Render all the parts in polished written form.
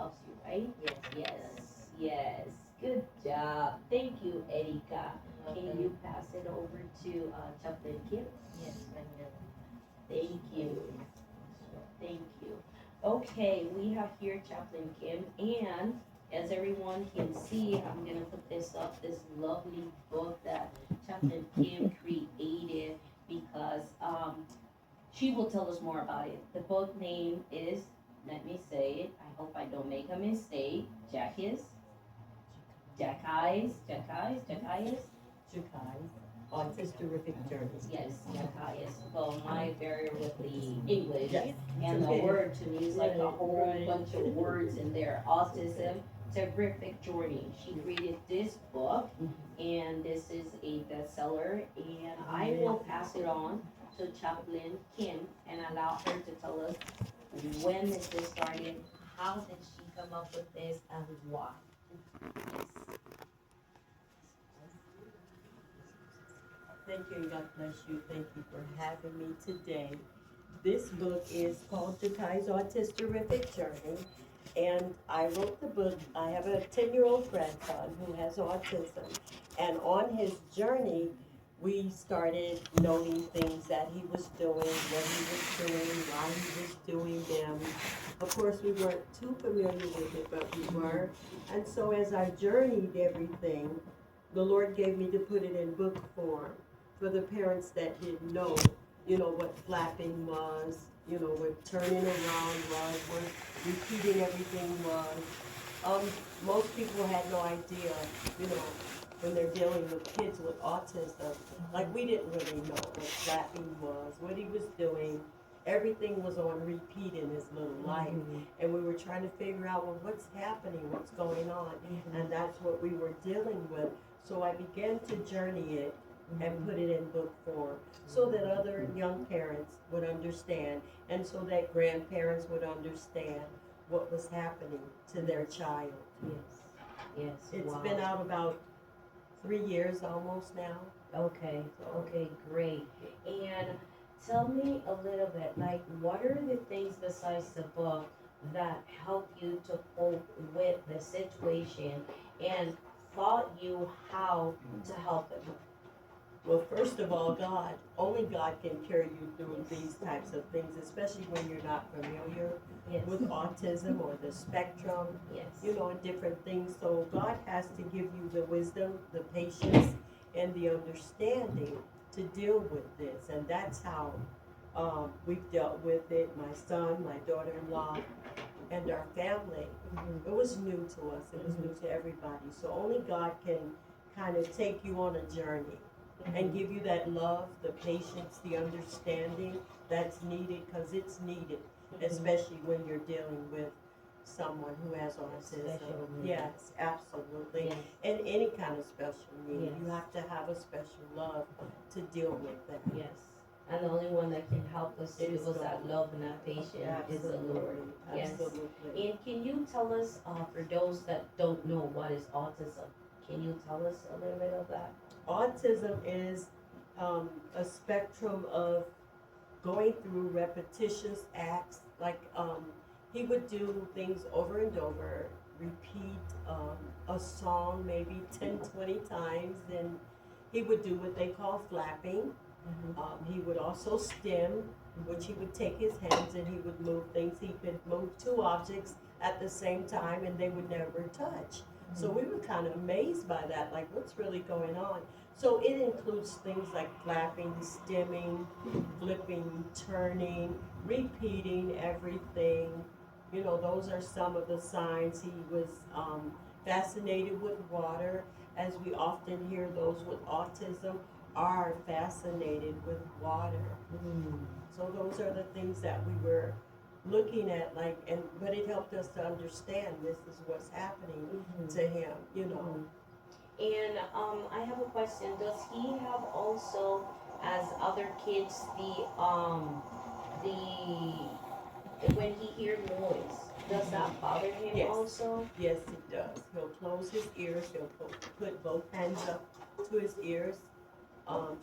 loves you, right? Yes. Yes, yes. Good job. Thank you, Erika. Can you pass it over to Chaplain Kim? Yes, I will. Thank you. Thank you. Okay, we have here Chaplain Kim, and as everyone can see, I'm gonna put this up, this lovely book that Chaplain Kim created because she will tell us more about it. The book name is, let me say it, I hope I don't make a mistake, JAKYES, JAKYES. JAKYES, Autisterific Journey. Yes, JAKYES. Well, my barrier with the English Yes, and the okay. word to me is like a whole Right. bunch of words in there. Autism, terrific journey. She created this book, and this is a bestseller. And I will pass it on to Chaplain Kim and allow her to tell us when did this started, how did she come up with this, and why. Thank you and God bless you. Thank you for having me today. This book is called JAKYES Autisterific Journey. And I wrote the book. I have a 10-year-old grandson who has autism. And on his journey, we started noting things that he was doing, what he was doing, why he was doing them. Of course, we weren't too familiar with it, but we were. And so as I journeyed everything, the Lord gave me to put it in book form for the parents that didn't know, what flapping was, what turning around was, what repeating everything was. Most people had no idea, when they're dealing with kids with autism, like we didn't really know what flapping was, what he was doing. Everything was on repeat in his little life. And we were trying to figure out, well, what's happening, what's going on? And that's what we were dealing with. So I began to journey it and put it in book form so that other young parents would understand and so that grandparents would understand what was happening to their child. Yes, It's wow. been out about 3 years almost now. Okay, okay, great. And tell me a little bit, like, what are the things besides the book that help you to cope with the situation and taught you how to help them? Well, first of all, God, only God can carry you through these types of things, especially when you're not familiar Yes, with autism or the spectrum, yes, and different things. So God has to give you the wisdom, the patience, and the understanding to deal with this. And that's how we've dealt with it. My son, my daughter-in-law, and our family. It was new to us. It was new to everybody. So only God can kind of take you on a journey and give you that love, the patience, the understanding that's needed, because it's needed, especially when you're dealing with someone who has autism. Special needs. Yes, absolutely. Yes. And any kind of special need. Yes. You have to have a special love to deal with that. yes. And the only one that can help us to It is give us that God. love and that patience is the Lord. Yes. Absolutely. And can you tell us, for those that don't know what is autism, can you tell us a little bit of that? Autism is a spectrum of going through repetitious acts. Like he would do things over and over, repeat a song maybe 10, 20 times. Then he would do what they call flapping. He would also stem, which he would take his hands and he would move things. He could move two objects at the same time and they would never touch. So we were kind of amazed by that, like what's really going on? So it includes things like flapping, stemming, flipping, turning, repeating everything. Those are some of the signs. He was fascinated with water, as we often hear those with autism are fascinated with water. So those are the things that we were looking at, but it helped us to understand this is what's happening to him, And I have a question. Does he have also, as other kids, when he hears noise, does that bother him Yes. also? Yes, it does. He'll close his ears. He'll put both hands up to his ears.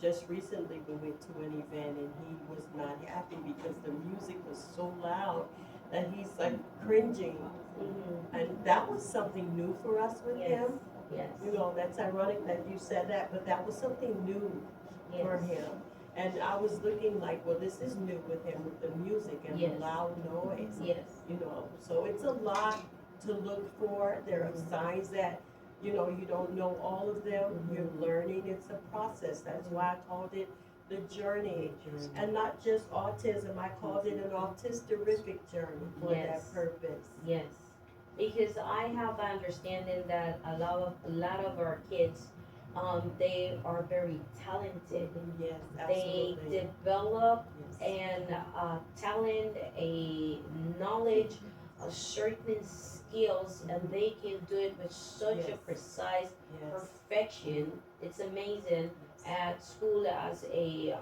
Just recently we went to an event and he was not happy because the music was so loud that he's like cringing. And that was something new for us with Yes. him. Yes. You know, that's ironic that you said that, but that was something new for Yes. him. And I was looking like, well, this is new with him, with the music and Yes. the loud noise. Yes. You know, so it's a lot to look for. There are signs that, you know, you don't know all of them. You're learning. It's a process. That's why I called it the journey. And not just autism, I called it an autisterific journey for Yes. that purpose. Yes. Because I have the understanding that a lot of our kids, they are very talented. Yes, They absolutely. develop Yes. an talent, a knowledge, a certain skills, and they can do it with such a Yes. precise Yes. perfection. It's amazing. At school, as a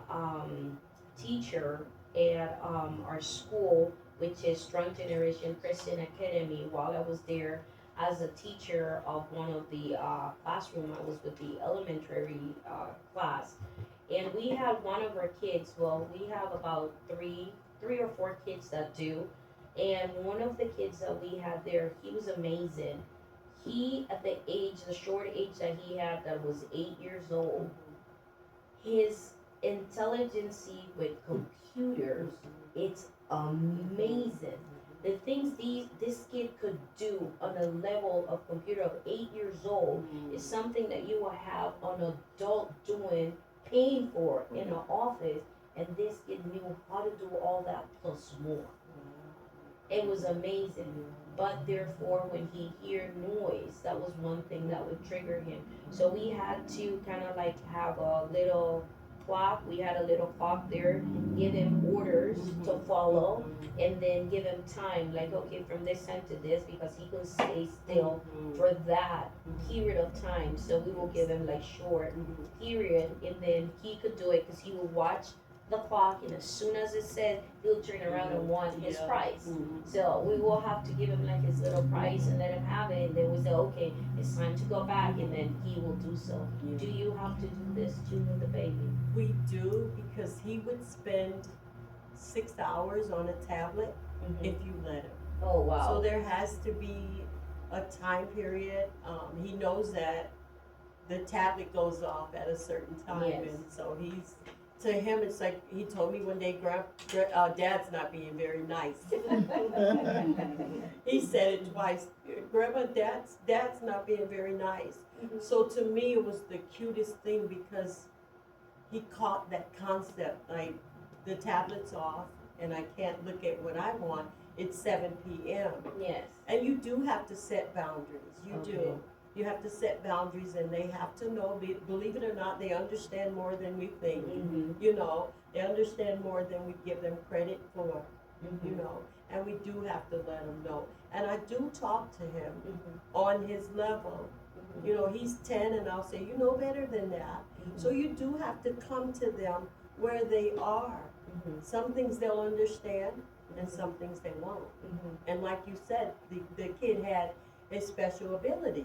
teacher at our school, which is Strong Generation Christian Academy, while I was there as a teacher of one of the classroom, I was with the elementary class, and we had one of our kids. Well, we have about three or four kids that do, and one of the kids that we had there, he was amazing. He, at the short age that he had, that was 8 years old, his intelligence with computers, it's amazing. The things this kid could do on a level of computer of 8 years old is something that you will have an adult doing, paying for in an office, and this kid knew how to do all that plus more. It was amazing. But therefore, when he hear noise, that was one thing that would trigger him. So we had to kind of like have a little clock. We had a little clock there, give him orders to follow, and then give him time. Like, okay, from this time to this, because he could stay still for that period of time. So we will give him like short period, and then he could do it because he will watch the clock, and as soon as it says, he'll turn around and want his prize. So we will have to give him like his little prize and let him have it, and then we say, okay, it's time to go back, and then he will do so. Do you have to do this too with the baby? We do, because he would spend 6 hours on a tablet if you let him. Oh, wow. So there has to be a time period. He knows that the tablet goes off at a certain time, Yes. and so to him, it's like he told me one day, Dad's not being very nice. He said it twice. Grandma, Dad's not being very nice. So to me, it was the cutest thing, because he caught that concept, like the tablet's off and I can't look at what I want. It's 7 p.m. Yes. And you do have to set boundaries. You Okay. do. You have to set boundaries, and they have to know, believe it or not, they understand more than we think. You know, they understand more than we give them credit for, you know, and we do have to let them know. And I do talk to him on his level. You know, he's 10, and I'll say, you know better than that. So you do have to come to them where they are. Some things they'll understand, and some things they won't. And like you said, the kid had a special ability.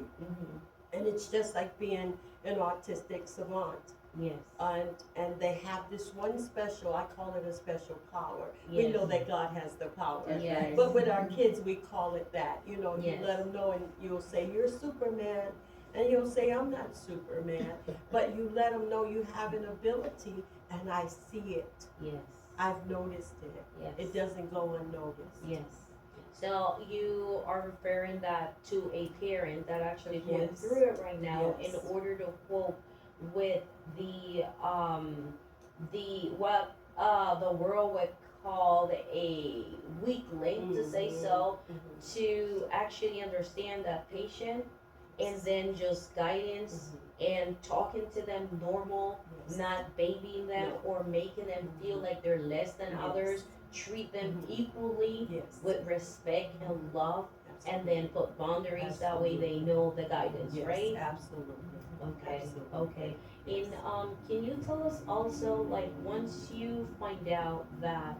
And it's just like being an autistic savant. Yes. And they have this one special, I call it a special power. Yes. We know that God has the power. Yes. But with our kids, we call it that. You know, Yes. you let them know, and you'll say, you're Superman. And you'll say, I'm not Superman. But you let them know you have an ability, and I see it. Yes. I've noticed it. Yes. It doesn't go unnoticed. Yes. So you are referring that to a parent that actually going Yes. through it right now Yes. in order to cope with what the world would call a weak link, to say so, to actually understand that patient, and then just guidance and talking to them normal, Yes. not babying them or making them feel like they're less than Yes. others. Treat them equally Yes. with respect and love, and then put boundaries. That way they Absolutely. know the guidance, Yes, right? absolutely. Okay. Absolutely. Okay. Yes. And can you tell us also, like, once you find out that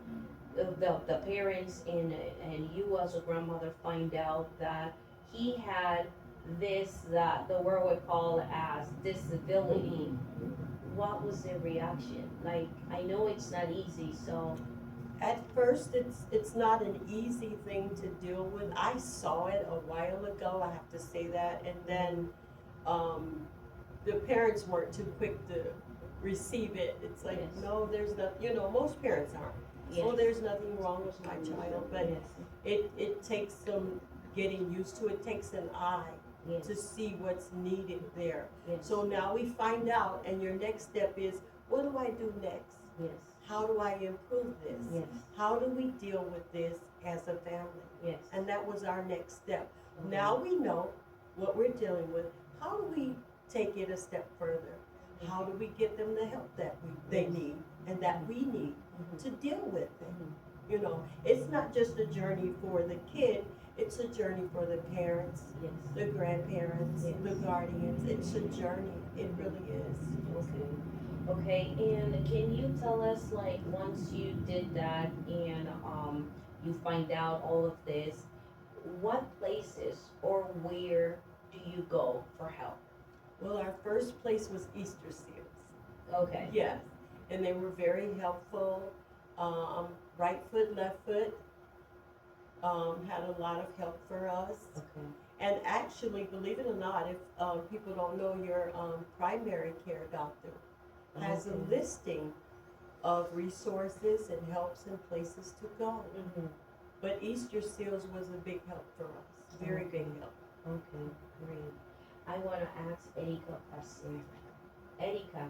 the parents and you as a grandmother find out that he had this that the world would call as disability, what was their reaction? Like, I know it's not easy, so. At first, it's not an easy thing to deal with. I saw it a while ago, I have to say that, and then the parents weren't too quick to receive it. It's like, Yes. no, there's no, most parents aren't. Yes. Oh, there's nothing wrong with my child, but Yes. it takes some getting used to. It takes an eye Yes. to see what's needed there. Yes. So now we find out, and your next step is, what do I do next? Yes. How do I improve this? Yes. How do we deal with this as a family? Yes. And that was our next step. Okay. Now we know what we're dealing with. How do we take it a step further? How do we get them the help that they need and that we need to deal with it? It's not just a journey for the kid, it's a journey for the parents, Yes. the grandparents, Yes. the guardians. It's a journey. It really is. Okay. Okay, and can you tell us, like, once you did that and you find out all of this, what places or where do you go for help? Well, our first place was Easter Seals. Okay. Yes, and they were very helpful. Right foot, left foot, had a lot of help for us. Okay. And actually, believe it or not, if people don't know, your primary care doctor has a Okay. listing of resources and helps and places to go. Mm-hmm. But Easter Seals was a big help for us, very big help. Okay, great. I want to ask Erika a question. Erika,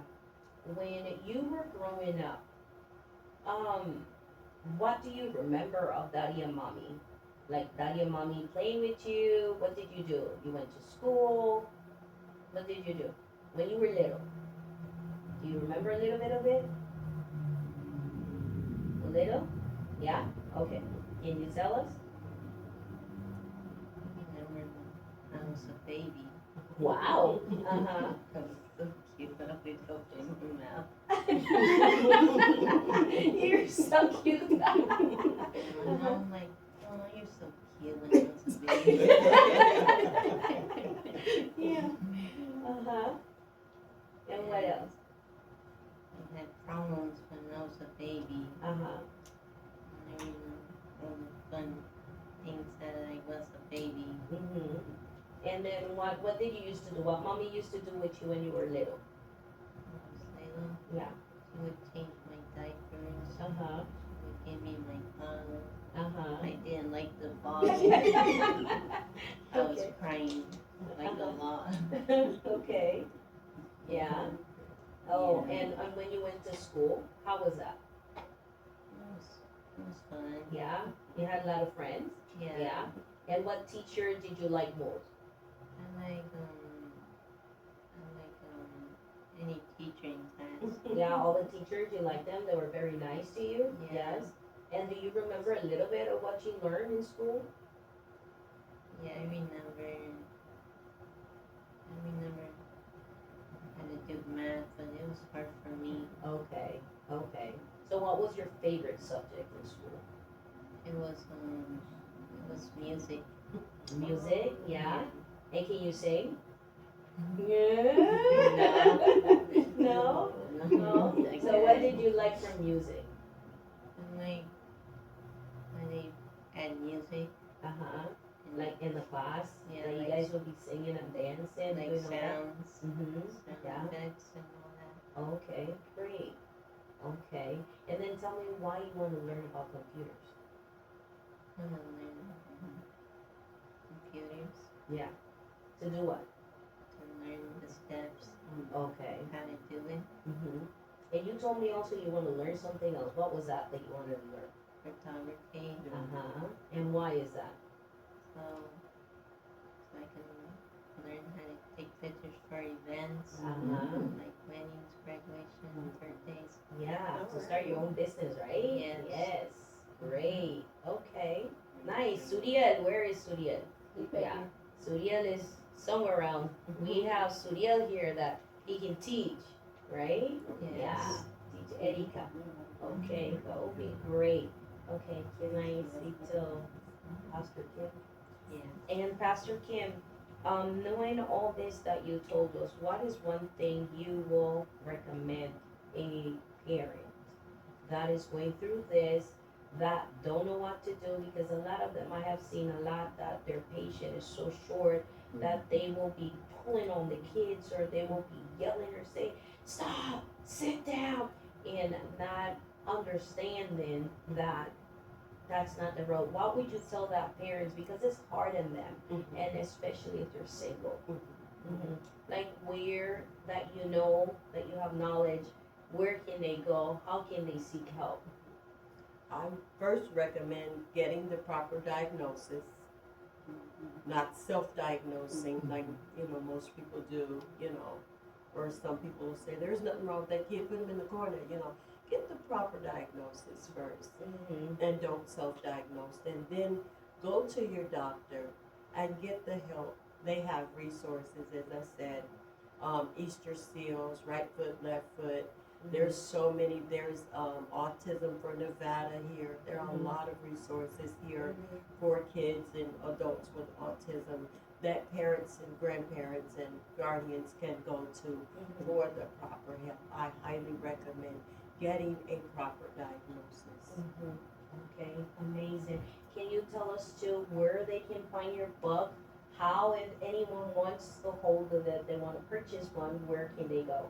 when you were growing up, what do you remember of Daddy and Mommy? Like Daddy and Mommy playing with you? What did you do? You went to school? What did you do when you were little? Do you remember a little bit of it? A little? Yeah? Okay. Can you tell us? I remember when I was a baby. Wow. Uh-huh. I was so cute. I would open my mouth. You're so cute. My mom like, oh, you're so cute when I was a baby. Yeah. Uh-huh. And what else? I had problems when I was a baby. Uh-huh. And I remember all the fun things that I was a baby. Mm-hmm. And then what did you used to do? What Mommy used to do with you when you were little? When I was little, Yeah. she would change my diapers. Uh-huh. She would give me my bottle. Uh-huh. I didn't like the bottle. I was Okay. crying like a lot. Okay. Yeah. Oh, and when you went to school, how was that? It was fun. Yeah. You had a lot of friends? Yeah. Yeah. And what teacher did you like most? I like any teacher in class. Yeah, all the teachers, you liked them? They were very nice to you? Yeah. Yes. And do you remember a little bit of what you learned in school? Yeah, I remember how to do math, but it was hard for me. Okay, okay. So what was your favorite subject in school? It was music. Music, yeah. And can you sing? No. No? No? So what did you like from music? I like when they add music. Uh-huh. And Like in the class? Yeah, That you like- guys would be singing and dancing, like doing all that? sounds, Mm-hmm. sound Yeah. effects and all that. Okay, great. Okay. And then tell me why you want to learn about computers. I want to learn computers, Yeah. To do what? to learn the steps, Okay. how to do it. Mm-hmm. And you told me also you want to learn something else. What was that you wanted to learn? Photography, Uh-huh. And why is that? so I can learn how to take pictures for events, Uh-huh. like weddings, graduation, birthdays. Yeah. To start your own business, right? Yes. Yes. Great. Okay. Nice. Suriel, where is Suriel? Yeah. Suriel is somewhere around. We have Suriel here that he can teach, right? Yes. Yeah. Teach Erika. Okay, that will be great. Okay, can I speak to Pastor Kim? Yeah. And Pastor Kim, knowing all this that you told us, what is one thing you will recommend a parent that is going through this, that don't know what to do, because a lot of them, I have seen a lot that their patient is so short that they will be pulling on the kids, or they will be yelling or saying, stop, sit down, and not understanding that that's not the road. What would you tell that parents, because it's hard on them, and especially if they're single? Like, where that you know that you have knowledge, where can they go? How can they seek help? I first recommend getting the proper diagnosis, not self-diagnosing like most people do. Or some people will say there's nothing wrong with that kid, put him in the corner. Get the proper diagnosis first, and don't self-diagnose, and then go to your doctor and get the help. They have resources, as I said, Easter seals, right foot, left foot. There's so many. There's Autism for Nevada here. There are a lot of resources here for kids and adults with autism that parents and grandparents and guardians can go to for the proper help. I highly recommend getting a proper diagnosis. Okay, amazing. Can you tell us too where they can find your book? How, if anyone wants to hold of it, they want to purchase one, where can they go?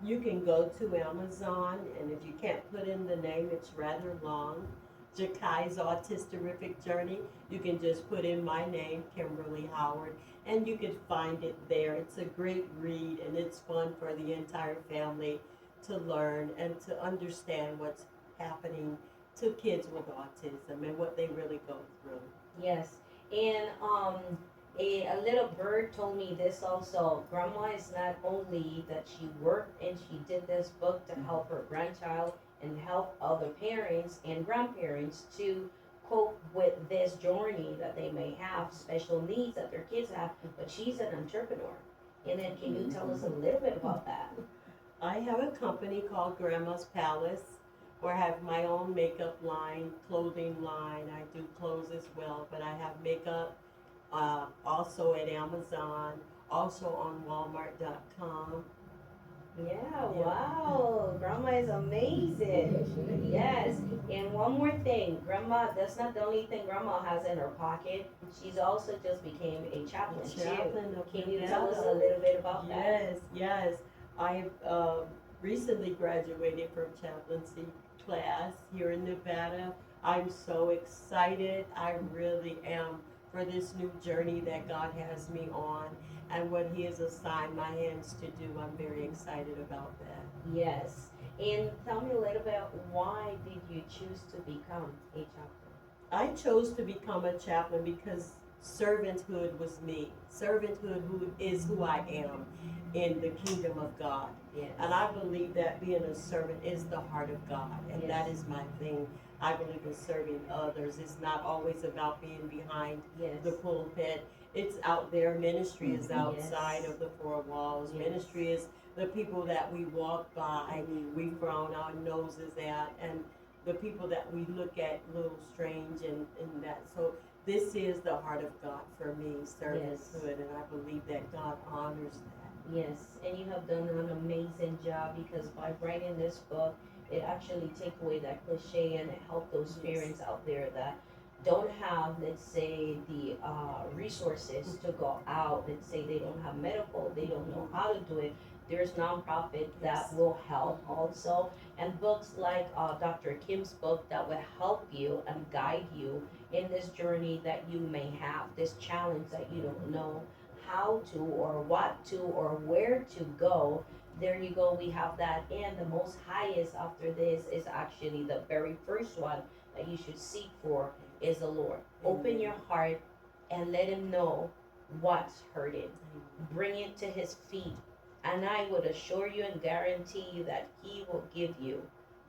You can go to Amazon, and if you can't put in the name, it's rather long. JAKYES Autisterific Journey. You can just put in my name, Kimberly Howard, and you can find it there. It's a great read, and it's fun for the entire family to learn and to understand what's happening to kids with autism and what they really go through. Yes, and a little bird told me this also. Grandma is not only that she worked and she did this book to help her grandchild and help other parents and grandparents to cope with this journey that they may have, special needs that their kids have, but she's an entrepreneur. And then can you tell us a little bit about that? I have a company called Grandma's Palace, where I have my own makeup line, clothing line. I do clothes as well, but I have makeup also at Amazon, also on Walmart.com. Yeah, wow. Grandma is amazing. Yes. And one more thing, Grandma, that's not the only thing Grandma has in her pocket. She's also just became a chaplain too. Can you tell us a little bit about that? Yes. I recently graduated from chaplaincy class here in Nevada. I'm so excited. I really am, for this new journey that God has me on and what He has assigned my hands to do. I'm very excited about that. Yes. And tell me a little bit, why did you choose to become a chaplain? I chose to become a chaplain because servanthood was me. Servanthood is who I am in the kingdom of God. Yes. And I believe that being a servant is the heart of God. And Yes. that is my thing. I believe in serving others. It's not always about being behind Yes. the pulpit. It's out there. Ministry is outside Yes. of the four walls. Yes. Ministry is the people that we walk by, we frown our noses at, and the people that we look at a little strange and that. So this is the heart of God for me, servanthood, and I believe that God honors that. Yes, and you have done an amazing job, because by writing this book, it actually take away that cliche, and it help those parents out there that don't have, let's say, the resources to go out. Let's say they don't have medical, they don't know how to do it. There's nonprofit that will help also, and books like Dr. Kim's book that will help you and guide you in this journey that you may have, this challenge that you don't know how to or what to or where to go. There you go, we have that. And the most highest after this is actually the very first one that you should seek for is the Lord. Open your heart and let Him know what's hurting. Bring it to His feet. And I would assure you and guarantee you that He will give you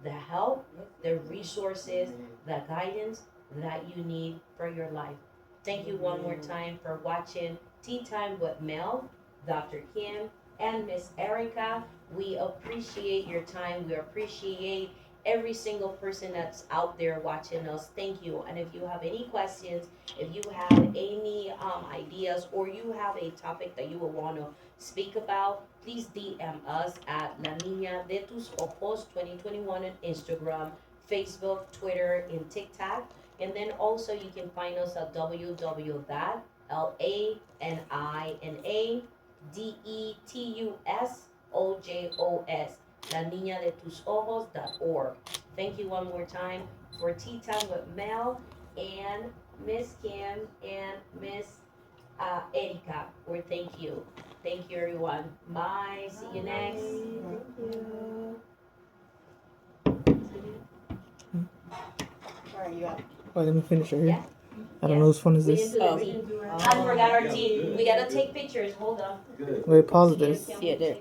the help, the resources, the guidance that you need for your life. Thank you one more time for watching Tea Time with Mel, Dr. Kim, and Miss Erica. We appreciate your time. We appreciate every single person that's out there watching us. Thank you. And if you have any questions, if you have any ideas, or you have a topic that you will want to speak about, please DM us at La Niña de Tus Ojos 2021 on Instagram, Facebook, Twitter, and TikTok. And then also you can find us at www.LANIDETUSOJOS, La Niña de Tus Ojos.org. Thank you one more time for Tea Time with Mel and Miss Kim and Miss Erika. Or thank you. Thank you, everyone. Bye. See you next. Thank you. All right, you up? Oh, let me finish it here. Yeah. I don't know whose phone is We this. didn't do the tea. I forgot our tea. We gotta take pictures. Hold on. Good. Wait, pause this. Yeah, there.